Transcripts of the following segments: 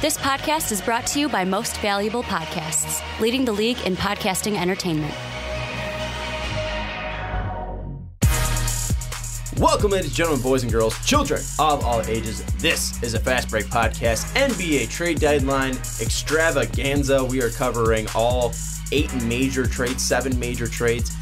This podcast is brought to you by Most Valuable Podcasts, leading the league in podcasting entertainment. Welcome, ladies and gentlemen, boys and girls, children of all ages. This is a Fast Break Podcast NBA trade deadline extravaganza. We are covering all 7 major trades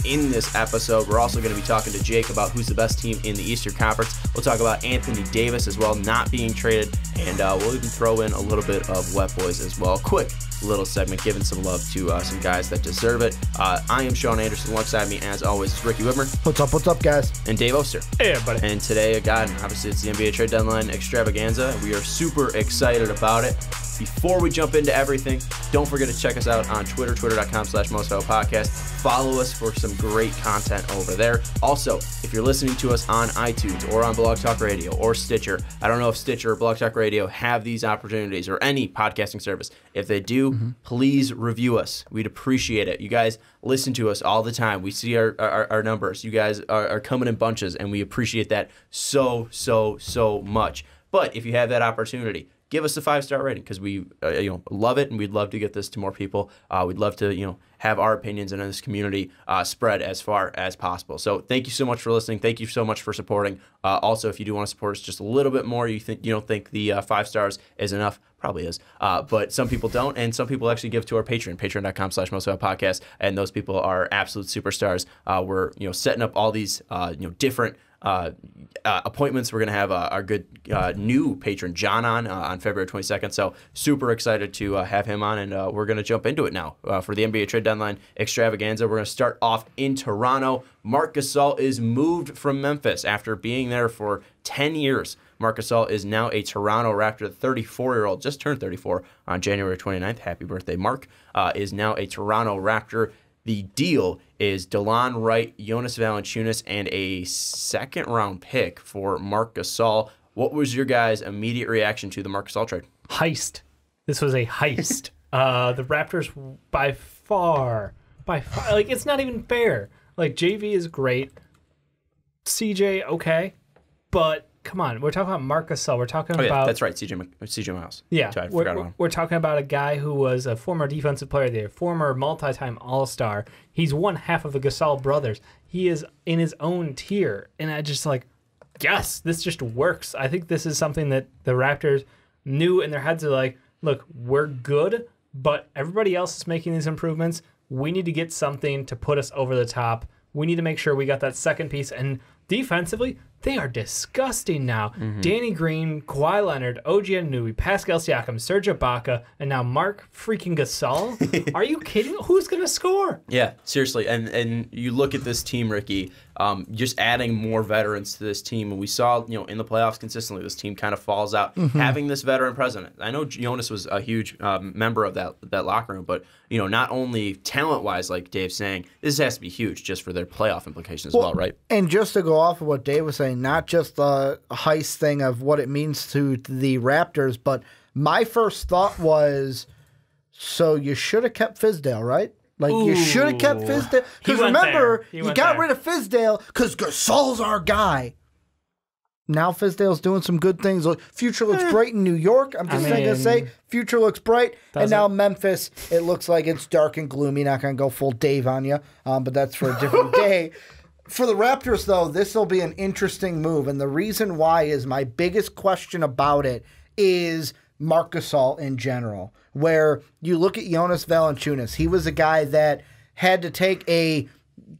in this episode. We're also going to be talking to Jake about who's the best team in the Eastern Conference. We'll talk about Anthony Davis as well, not being traded, and we'll even throw in a little bit of Wet Boys as well. Quick little segment, giving some love to some guys that deserve it. I am Sean Anderson. Alongside me, as always, is Ricky Widmer. What's up, guys? And Dave Oster. Hey, buddy. And today, again, obviously it's the NBA trade deadline extravaganza. We are super excited about it. Before we jump into everything, don't forget to check us out on Twitter, twitter.com/mostvaluablepodcast. Follow us for some great content over there. Also, if you're listening to us on iTunes or on Blog Talk Radio or Stitcher, I don't know if Stitcher or Blog Talk Radio have these opportunities or any podcasting service. If they do, please review us. We'd appreciate it. You guys listen to us all the time. We see our numbers. You guys are coming in bunches, and we appreciate that so much. But if you have that opportunity, give us a 5-star rating, because we love it, and we'd love to get this to more people. We'd love to have our opinions in this community spread as far as possible. So thank you so much for listening. Thank you so much for supporting. Also, if you do want to support us just a little bit more, you don't think the 5 stars is enough, probably is. But some people don't, and some people actually give to our Patreon, patreon.com/mostvaluablepodcast, and those people are absolute superstars. We're setting up all these different appointments. We're going to have our good new patron, John, on February 22nd. So super excited to have him on, and we're going to jump into it now for the NBA trade deadline extravaganza. We're going to start off in Toronto. Marc Gasol is moved from Memphis after being there for 10 years. Marc Gasol is now a Toronto Raptor. The 34-year-old, just turned 34 on January 29th. Happy birthday, Marc. Is now a Toronto Raptor. The deal is DeLon Wright, Jonas Valanciunas, and a second-round pick for Marc Gasol. What was your guys' immediate reaction to the Marc Gasol trade? Heist. This was a heist. The Raptors, by far, like, it's not even fair. Like, JV is great. CJ, okay. But, come on, we're talking about Marc Gasol. We're talking about... that's right, CJ Miles. Yeah, I forgot about him. We're talking about a guy who was a former defensive player there, former multi-time All-Star. He's one half of the Gasol brothers. He is in his own tier. And I just yes, this just works. I think this is something that the Raptors knew in their heads. Are like, look, we're good, but everybody else is making these improvements. We need to get something to put us over the top. We need to make sure we got that second piece. And defensively, they are disgusting now. Danny Green, Kawhi Leonard, OG Anunoby, Pascal Siakam, Serge Ibaka, and now Marc freaking Gasol. Are you kidding? Who's going to score? Yeah, seriously. And you look at this team, Ricky, just adding more veterans to this team. And we saw, in the playoffs consistently, this team kind of falls out. Having this veteran president. I know Jonas was a huge member of that locker room, but, not only talent-wise, like Dave's saying, this has to be huge just for their playoff implications as well, right? And just to go off of what Dave was saying, not just the heist thing of what it means to the Raptors, but my first thought was, so you should have kept Fizdale, right? You should have kept Fizdale. Because remember, you got rid of Fizdale because Gasol's our guy. Now Fizdale's doing some good things. Future looks bright in New York. I'm just going to say, future looks bright. And now Memphis, it looks like it's dark and gloomy. Not going to go full Dave on you, but that's for a different day. For the Raptors, though, this will be an interesting move. And the reason why is my biggest question about it is Marc Gasol in general, where you look at Jonas Valanciunas. He was a guy that had to take a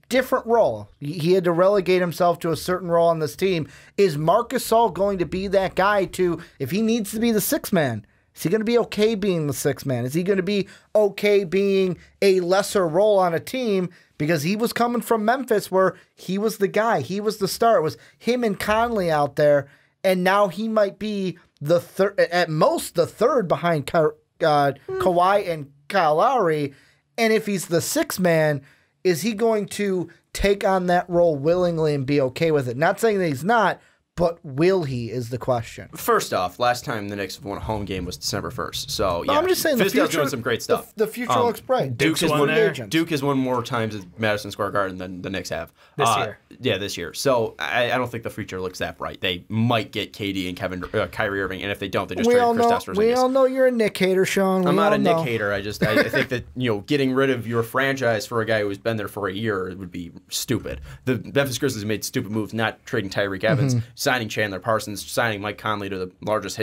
different role. He had to relegate himself to a certain role on this team. Is Marc Gasol going to be that guy if he needs to be the sixth man? Is he going to be okay being the sixth man? Is he going to be okay being a lesser role on a team? Because he was coming from Memphis where he was the guy. He was the star. It was him and Conley out there. And now he might be the third, at most the third behind Kawhi and Kyle Lowry. And if he's the sixth man, is he going to take on that role willingly and be okay with it? Not saying that he's not, But will he is the question. First off, last time the Knicks won a home game was December 1st. So, yeah. I'm just saying the Fizdale's future, doing some great stuff. The future looks bright. Duke has won more times at Madison Square Garden than the Knicks have. This year. Yeah, this year. So, I don't think the future looks that bright. They might get KD and Kyrie Irving, and if they don't, they just trade Kristaps Porzingis. We all know you're a Nick hater, Sean. I'm not a Nick hater. I think that, getting rid of your franchise for a guy who's been there for a year would be stupid. The Memphis Grizzlies made stupid moves, not trading Tyreek Evans, signing Chandler Parsons, signing Mike Conley to the largest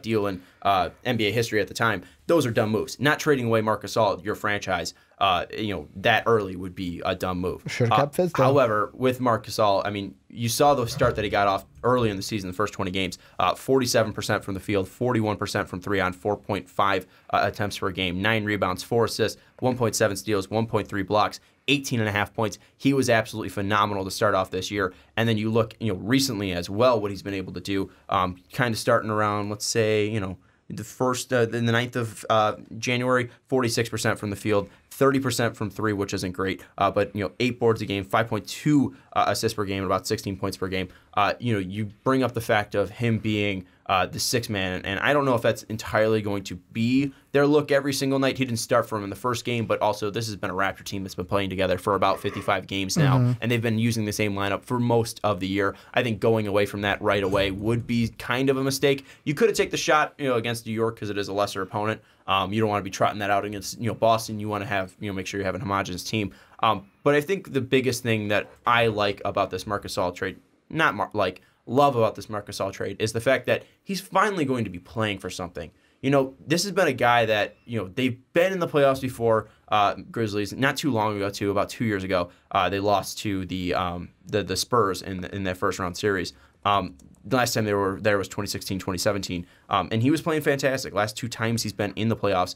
deal in NBA history at the time. Those are dumb moves. Not trading away Marc Gasol, your franchise, that early would be a dumb move. Should have kept Fizdale. However, with Marc Gasol, I mean, you saw the start that he got off early in the season, the first 20 games, 47% from the field, 41% from 3 on 4.5 attempts per game, 9 rebounds, 4 assists, 1.7 steals, 1.3 blocks, 18.5 points. He was absolutely phenomenal to start off this year. And then you look, recently as well, what he's been able to do, kind of starting around, let's say, the 9th of January, 46% from the field, 30% from 3, which isn't great, but 8 boards a game, 5.2 assists per game, about 16 points per game. You bring up the fact of him being the sixth man, and I don't know if that's entirely going to be their look every single night. He didn't start for him in the first game, but also this has been a Raptor team that's been playing together for about 55 games now, and they've been using the same lineup for most of the year. I think going away from that right away would be kind of a mistake. You could have taken the shot, against New York because it is a lesser opponent. You don't want to be trotting that out against Boston. You want to have make sure you have a homogenous team. But I think the biggest thing that I like about this Marc Gasol trade, love about this Marc Gasol trade, is the fact that he's finally going to be playing for something. This has been a guy that they've been in the playoffs before. Grizzlies not too long ago, about 2 years ago, they lost to the Spurs in their first round series. The last time they were there was 2016, 2017, and he was playing fantastic. Last 2 times he's been in the playoffs,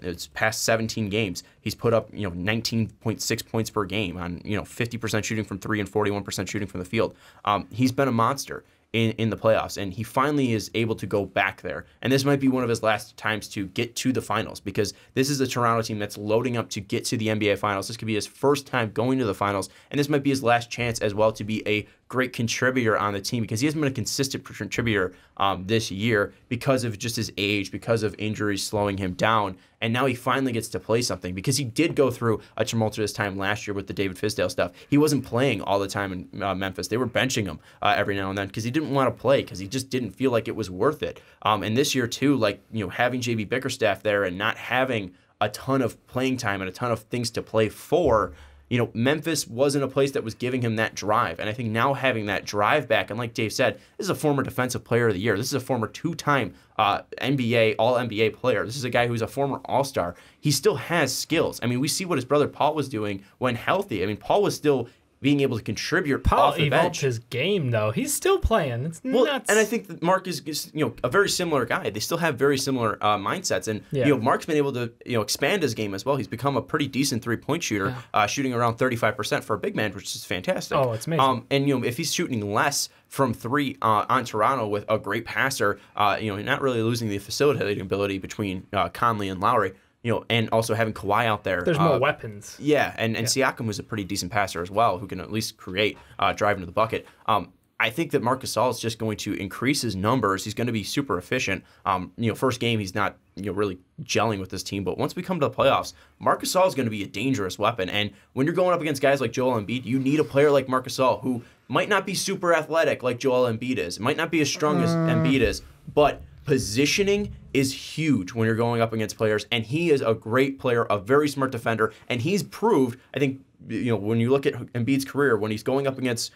it's past 17 games. He's put up 19.6 points per game on 50% shooting from 3 and 41% shooting from the field. He's been a monster in the playoffs, and he finally is able to go back there. And this might be one of his last times to get to the finals, because this is a Toronto team that's loading up to get to the NBA Finals. This could be his first time going to the finals, and this might be his last chance as well to be a great contributor on the team, because he hasn't been a consistent contributor this year because of just his age, because of injuries slowing him down. And now he finally gets to play something, because he did go through a tumultuous time last year with the David Fizdale stuff. He wasn't playing all the time in Memphis. They were benching him every now and then because he didn't want to play, because he just didn't feel like it was worth it. And this year too, having JB Bickerstaff there and not having a ton of playing time and a ton of things to play for, Memphis wasn't a place that was giving him that drive. And I think now having that drive back, and like Dave said, this is a former Defensive Player of the Year. This is a former 2-time NBA, All-NBA player. This is a guy who's a former All-Star. He still has skills. I mean, we see what his brother Paul was doing when healthy. I mean, Paul was still being able to contribute off the bench. Paul evolved his game, though. He's still playing. It's nuts. And I think that Marc is a very similar guy. They still have very similar mindsets. And Marc's been able to expand his game as well. He's become a pretty decent 3-point shooter, shooting around 35% for a big man, which is fantastic. Oh, it's amazing. And if he's shooting less from 3 on Toronto with a great passer, not really losing the facilitating ability between Conley and Lowry, and also having Kawhi out there. There's more weapons. Yeah, and Siakam was a pretty decent passer as well, who can at least create, drive into the bucket. I think that Marc Gasol is just going to increase his numbers. He's going to be super efficient. First game, he's not really gelling with this team, but once we come to the playoffs, Marc Gasol is going to be a dangerous weapon. And when you're going up against guys like Joel Embiid, you need a player like Marc Gasol, who might not be super athletic like Joel Embiid is, might not be as strong as Embiid is, but positioning is huge when you're going up against players, and he is a great player, a very smart defender, and he's proved, I think, when you look at Embiid's career, when he's going up against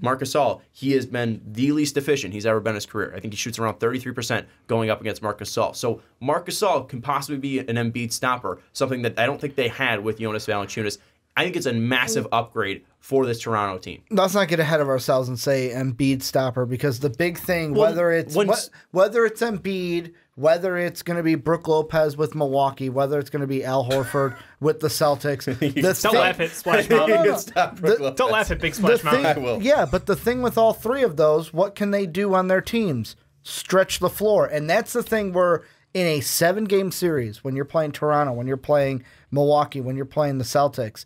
Marc Gasol, he has been the least efficient he's ever been in his career. I think he shoots around 33% going up against Marc Gasol. So Marc Gasol can possibly be an Embiid stopper, something that I don't think they had with Jonas Valanciunas. I think it's a massive upgrade for this Toronto team. Let's not get ahead of ourselves and say Embiid stopper, because the big thing, whether it's Embiid, whether it's going to be Brook Lopez with Milwaukee, whether it's going to be Al Horford with the Celtics. Don't laugh at Splash Mountain. Don't laugh at Big Splash Mountain. I will. Yeah, but the thing with all 3 of those, what can they do on their teams? Stretch the floor. And that's the thing where in a 7-game series, when you're playing Toronto, when you're playing Milwaukee, when you're playing the Celtics,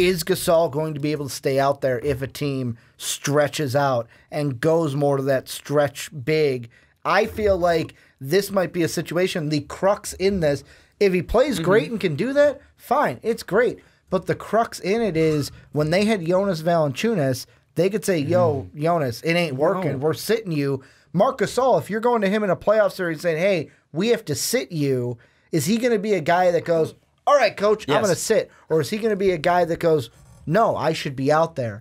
Is Gasol going to be able to stay out there if a team stretches out and goes more to that stretch big? I feel like this might be a situation. The crux in this, if he plays great and can do that, fine, it's great. But the crux in it is when they had Jonas Valanciunas, they could say, yo, Jonas, it ain't working. We're sitting you. Marc Gasol, if you're going to him in a playoff series saying, hey, we have to sit you, is he going to be a guy that goes, all right, coach, I'm going to sit? Or is he going to be a guy that goes, no, I should be out there?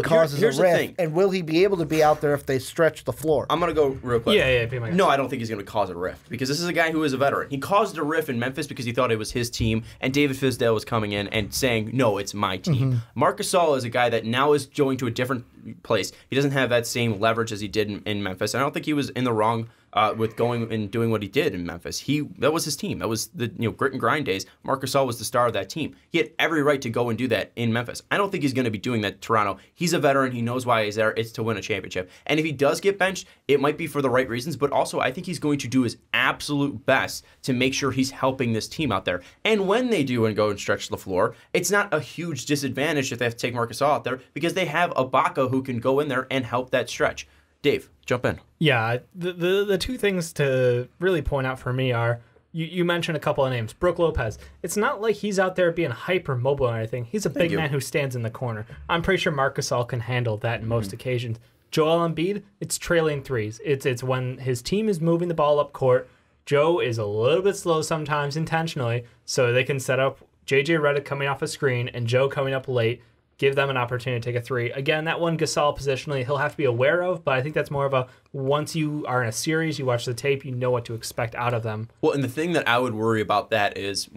Causes a rift. And will he be able to be out there if they stretch the floor? I'm going to go real quick. Yeah. No, I don't think he's going to cause a rift because this is a guy who is a veteran. He caused a rift in Memphis because he thought it was his team, and David Fizdale was coming in and saying, no, it's my team. Marc Gasol is a guy that now is going to a different place. He doesn't have that same leverage as he did in Memphis. And I don't think he was in the wrong with going and doing what he did in Memphis. That was his team. That was the grit and grind days. Marc Gasol was the star of that team. He had every right to go and do that in Memphis. I don't think he's going to be doing that in Toronto. He's a veteran. He knows why he's there. It's to win a championship. And if he does get benched, it might be for the right reasons, but also I think he's going to do his absolute best to make sure he's helping this team out there. And when they do and go and stretch the floor, it's not a huge disadvantage if they have to take Marc Gasol out there because they have Ibaka who can go in there and help that stretch. Dave, jump in. Yeah, the two things to really point out for me are, you mentioned a couple of names. Brook Lopez. It's not like he's out there being hyper mobile or anything. He's a big man who stands in the corner. I'm pretty sure Marc Gasol can handle that in most occasions. Joel Embiid, it's trailing threes. It's when his team is moving the ball up court. Joe is a little bit slow sometimes intentionally, so they can set up J.J. Redick coming off a screen and Joe coming up late. Give them an opportunity to take a three. Again, that one Gasol positionally, he'll have to be aware of, but I think that's more of a once you are in a series, you watch the tape, you know what to expect out of them. Well, and the thing that I would worry about that is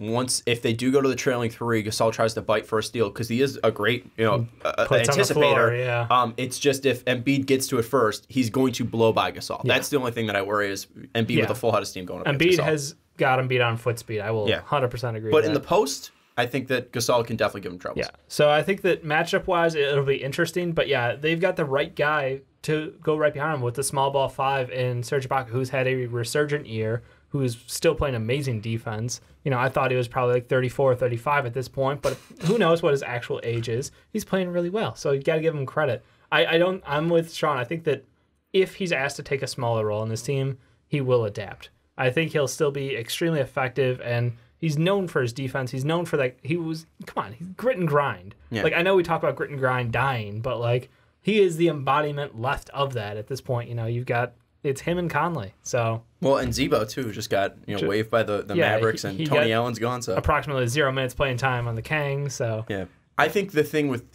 if they do go to the trailing three, Gasol tries to bite for a steal because he is a great anticipator. Floor, yeah. It's just if Embiid gets to it first, he's going to blow by Gasol. Yeah. That's the only thing that I worry is Embiid with a full head of steam going up against Gasol. Embiid has got him beat on foot speed. I will 100% agree But with in that. the post, I think that Gasol can definitely give him trouble. Yeah. So I think that matchup-wise, it'll be interesting. But yeah, they've got the right guy to go right behind him with the small ball five in Serge Ibaka, who's had a resurgent year, who's still playing amazing defense. I thought he was probably like 34 or 35 at this point, but who knows what his actual age is. He's playing really well, so you got to give him credit. I'm with Sean. I think that if he's asked to take a smaller role in this team, he will adapt. I think he'll still be extremely effective, and he's known for his defense. He's known for that. He's grit and grind. Yeah. Like, I know we talk about grit and grind dying, but like he is the embodiment left of that at this point. You've got, it's him and Conley. So well, and Zebo too just got waived by the Mavericks, and Tony Allen's gone. So approximately 0 minutes playing time on the Kang. So yeah, I think the thing with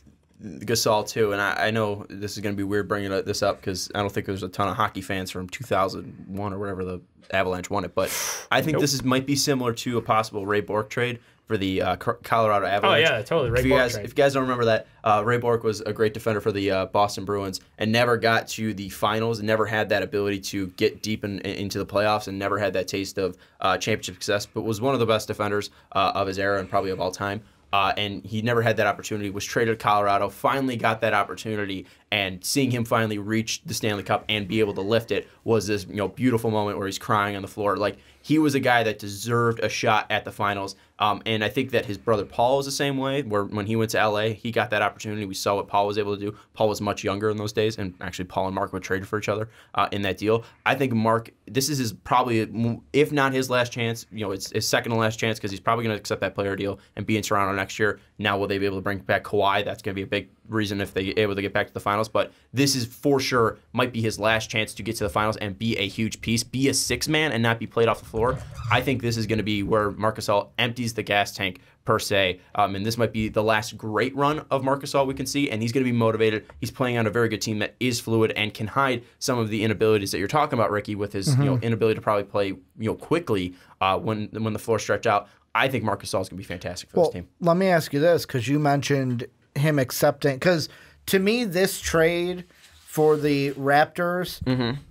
Gasol too, and I know this is going to be weird bringing this up because I don't think there's a ton of hockey fans from 2001 or whatever the Avalanche won it, but I think this might be similar to a possible Ray Bourque trade for the Colorado Avalanche. Oh yeah, totally. Ray Bourque trade. If you guys don't remember that, Ray Bourque was a great defender for the Boston Bruins and never got to the finals, and never had that ability to get deep into the playoffs, and never had that taste of championship success, but was one of the best defenders of his era and probably of all time. And he never had that opportunity, was traded to Colorado, finally got that opportunity, and seeing him finally reach the Stanley Cup and be able to lift it was this beautiful moment where he's crying on the floor. Like, he was a guy that deserved a shot at the finals. And I think that his brother Paul was the same way, where when he went to LA, he got that opportunity. We saw what Paul was able to do. Paul was much younger in those days, and actually Paul and Mark were traded for each other in that deal. I think Mark, this is his probably, if not his last chance, it's his second to last chance, because he's probably going to accept that player deal and be in Toronto next year. Now, will they be able to bring back Kawhi? That's going to be a big reason if they're able to get back to the finals. But this is for sure might be his last chance to get to the finals and be a huge piece, be a six-man and not be played off the floor. I think this is going to be where Marc Gasol empties the gas tank, per se. And this might be the last great run of Marc Gasol we can see, and he's going to be motivated. He's playing on a very good team that is fluid and can hide some of the inabilities that you're talking about, Ricky, with his inability to probably play quickly when the floor stretch out. I think Marc Gasol is going to be fantastic for this team. Let me ask you this, because you mentioned him accepting, because to me this trade for the Raptors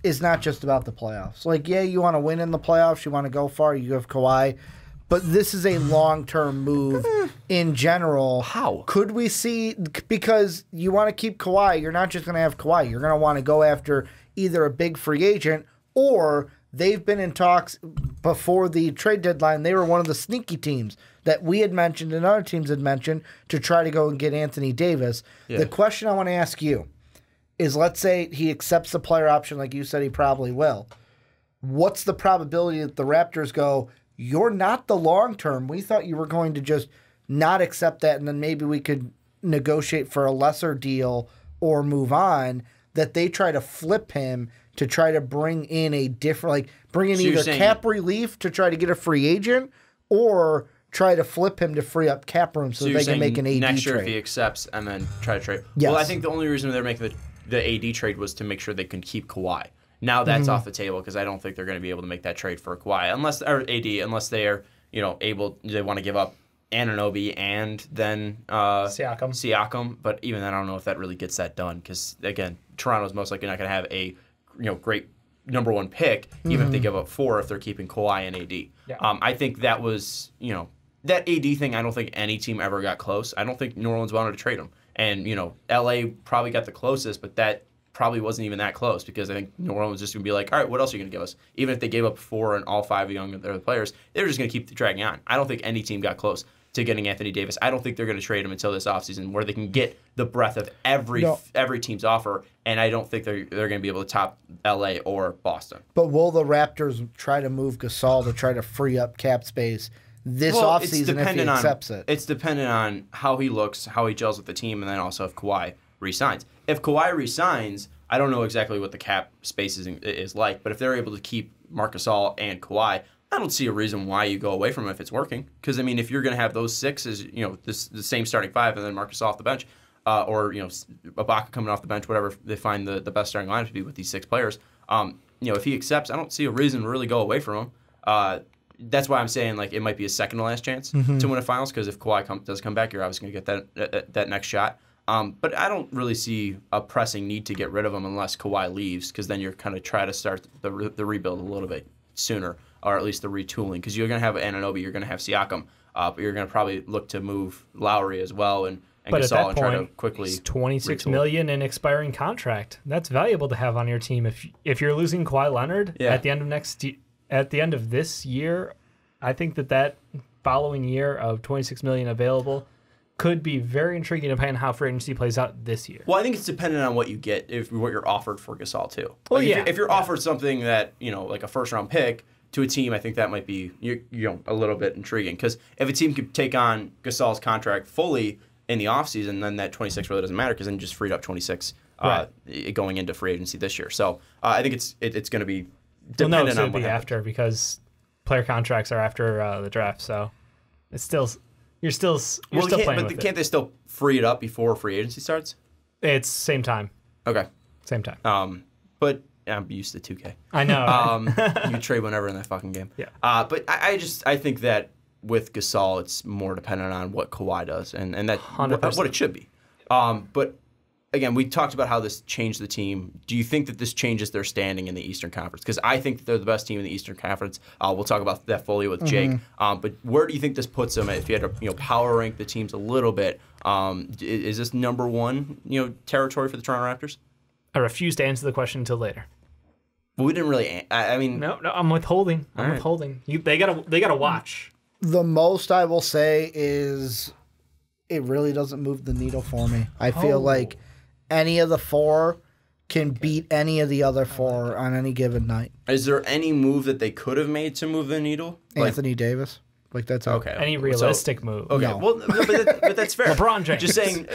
is not just about the playoffs. Like, yeah, you want to win in the playoffs, you want to go far, you have Kawhi, but this is a long-term move in general. How? Could we see, because you want to keep Kawhi, you're not just going to have Kawhi, you're going to want to go after either a big free agent, or they've been in talks before the trade deadline. They were one of the sneaky teams that we had mentioned and other teams had mentioned to try to go and get Anthony Davis. Yeah. The question I want to ask you is, let's say he accepts the player option like you said he probably will. What's the probability that the Raptors go, you're not the long term. We thought you were going to just not accept that and then maybe we could negotiate for a lesser deal or move on, that they try to flip him to try to bring in a different, like bring in either cap relief to try to get a free agent or try to flip him to free up cap room so they can make an AD next year trade. If he accepts and then try to trade. Yes. Well, I think the only reason they're making the AD trade was to make sure they can keep Kawhi. Now that's off the table because I don't think they're going to be able to make that trade for Kawhi unless they are able. They want to give up Anunoby and then Siakam. But even then, I don't know if that really gets that done because again, Toronto's most likely not going to have a great number one pick, even if they give up 4 if they're keeping Kawhi and AD. Yeah. I think that was, that AD thing, I don't think any team ever got close. I don't think New Orleans wanted to trade him. And, LA probably got the closest, but that probably wasn't even that close because I think New Orleans was just going to be like, all right, what else are you going to give us? Even if they gave up 4 and all 5 of the players, they were just going to keep dragging on. I don't think any team got close to getting Anthony Davis. I don't think they're going to trade him until this offseason where they can get the breadth of every team's offer, and I don't think they're going to be able to top LA or Boston. But will the Raptors try to move Gasol to try to free up cap space this offseason if he accepts it? It's dependent on how he looks, how he gels with the team, and then also if Kawhi resigns. If Kawhi resigns, I don't know exactly what the cap space is like, but if they're able to keep Marc Gasol and Kawhi, I don't see a reason why you go away from him if it's working. Because, if you're going to have those 6 as, the same starting 5 and then Marc Gasol off the bench, or, Ibaka coming off the bench, whatever they find the best starting lineup to be with these 6 players, if he accepts, I don't see a reason to really go away from him. That's why I'm saying, it might be a second to last chance to win a finals, because if Kawhi does come back, you're obviously going to get that next shot. But I don't really see a pressing need to get rid of him unless Kawhi leaves, because then you're kind of trying to start the rebuild a little bit sooner, or at least the retooling, because you're going to have Anunoby, you're going to have Siakam, but you're going to probably look to move Lowry as well and Gasol and try to quickly. It's $26 million in expiring contract. That's valuable to have on your team. If you're losing Kawhi Leonard at the end of this year, I think that following year of $26 million available could be very intriguing depending on how free agency plays out this year. Well, I think it's dependent on what you get, what you're offered for Gasol too. Well, if you're offered something that like a first-round pick to a team, I think that might be a little bit intriguing. Because if a team could take on Gasol's contract fully in the offseason, then that 26 really doesn't matter because then you just freed up 26 going into free agency this year. So I think it's going to be dependent on what happens. After, because player contracts are after the draft, so it's still. You're still playing with it. Can't they still free it up before free agency starts? It's same time. Okay. Same time. But I'm used to 2K. I know. You trade whenever in that fucking game. Yeah. But I think that with Gasol, it's more dependent on what Kawhi does, and that 100%. What it should be. But again, we talked about how this changed the team. Do you think that this changes their standing in the Eastern Conference? Because I think that they're the best team in the Eastern Conference. We'll talk about that fully with Jake. But where do you think this puts them? If you had to power rank the teams a little bit, is this number 1 territory for the Toronto Raptors? I refuse to answer the question until later. Well, we didn't really. No, I'm withholding. Withholding. They gotta watch. The most I will say is it really doesn't move the needle for me. I feel like any of the 4 can beat any of the other 4 on any given night. Is there any move that they could have made to move the needle? Anthony Davis. That's okay. Any realistic move. Okay. No. Well, but that's fair. LeBron James. Just saying.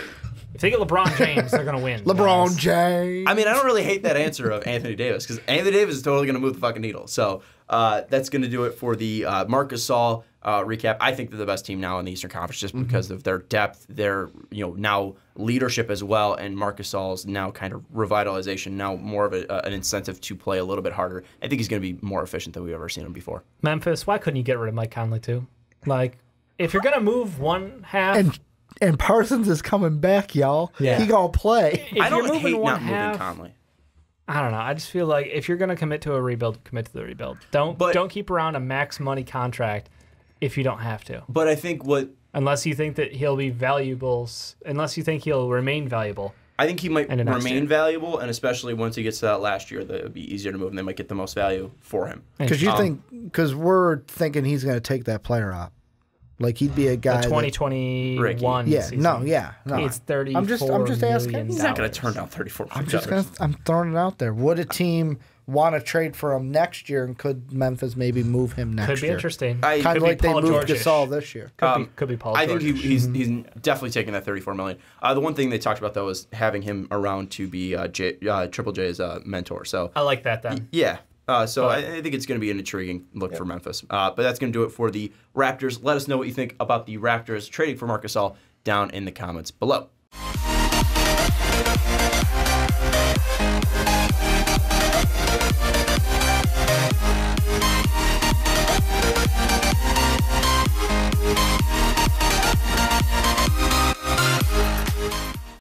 If they get LeBron James, they're going to win. LeBron James. I don't really hate that answer of Anthony Davis because Anthony Davis is totally going to move the fucking needle. So that's going to do it for the Marc Gasol recap. I think they're the best team now in the Eastern Conference just because of their depth, their now leadership as well, and Marc Gasol's now kind of revitalization, now more of an incentive to play a little bit harder. I think he's going to be more efficient than we've ever seen him before. Memphis, why couldn't you get rid of Mike Conley too? If you're going to move one half... And Parsons is coming back, y'all. Yeah. He gonna play. I don't hate not moving Conley. I don't know. I just feel like if you're gonna commit to a rebuild, commit to the rebuild. Don't keep around a max money contract if you don't have to. But I think unless you think that he'll be valuable, unless you think he'll remain valuable. I think he might remain valuable, and especially once he gets to that last year, that it'll be easier to move, and they might get the most value for him. Because we're thinking he's gonna take that player op. Like he'd be a guy. The 2021 Yeah, season. no. It's $34 I'm just asking. million. He's not going to turn down $34 million. I'm throwing it out there. Would a team want to trade for him next year, and could Memphis maybe move him next year? Could be interesting. Kind of like they moved Gasol this year. Could be Paul I think George. he's definitely taking that $34 million. The one thing they talked about, though, is having him around to be Triple J's mentor. So I like that then. Yeah. I think it's going to be an intriguing look for Memphis. But that's going to do it for the Raptors. Let us know what you think about the Raptors trading for Marc Gasol down in the comments below.